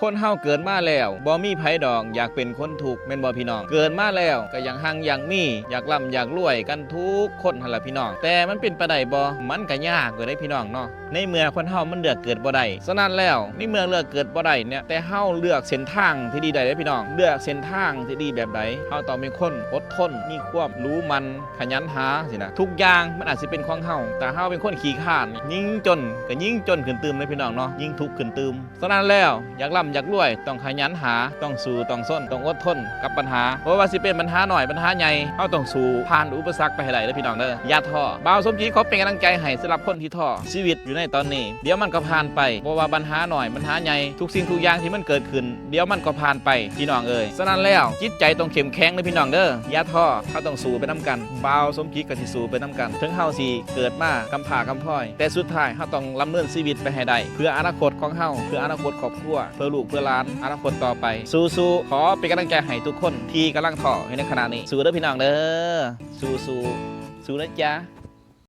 คนเฮาเกิดมาแล้วบ่มีไผดอกอยากเป็นคนทุกข์แม่นบ่พี่น้องเกิดมาแล้วก็ยังหังยังมีอยากร่ำอยากรวยกันทุกคนหั่นล่ะพี่น้องแต่มันเป็นไปได้บ่มันก็ยากเกิดได้พี่น้องเนาะในเมื่อคนเฮามันเลือกเกิดบ่ได้ฉะนั้นแล้วในเมื่อเลือกเกิดบ่ได้เนี่ยแต่เฮาเลือกเส้นทางที่ดีได้เด้อพี่น้องเลือกเส้นทางที่ดีแบบใดเฮาต้องเป็นคนอดทนมีความรู้มันขยันหาสินะทุกอย่างมันอาจสิเป็นของเฮาแต่เฮาเป็นคนขี้ข้านยิ่งจนก็ยิ่งจนขึ้นตืมเลยพี่น้องเนาะยิ่งทุกข์ขึ้นตืมฉะนั้นแล้วอยากร่ำอยากรวยต้องขยันหาต้องสู้ต้องซ้นต้องอดทนกับปัญหาเพราะว่าสิเป็นปัญหาหน่อยปัญหาใหญ่เฮาต้องสู้ผ่านอุปสรรคไปให้ได้เด้อพี่น้องเด้ออย่าท้อบ่าวสมจิตขอเป็นกำลังใจให้สำหรับคนที่ท้อชีวิตอยู่ในตอนนี้เดี๋ยวมันก็ผ่านไปเพราะว่าปัญหาหน่อยปัญหาใหญ่ทุกสิ่งทุกอย่างที่มันเกิดขึ้นเดี๋ยวมันก็ผ่านไปพี่น้องเอ้ยฉะนั้นแล้วจิตใจต้องเข้มแข็งเลยพี่น้องเด้ออย่าท้อเฮาต้องสู้ไปนํกันบ่าวสมจิตก็สิสู้ไปนํกันถึงเฮาสิเกิดมากำพร้ากำพร้อยแต่สุดท้ายเฮาต้องดำเนินชีวิตไปให้ได้เพื่ออนาคตของเฮาเพื่ออนาคตครอบครัวเพื่อลูกเพื่อหลานอนาคตต่อไปสู้ๆขอเป็นกำลังใจให้ทุกคนที่กำลังท้อในขณะนี้สู้เด้อพี่น้องเด้อสู้ๆสู้นะจ๊ะ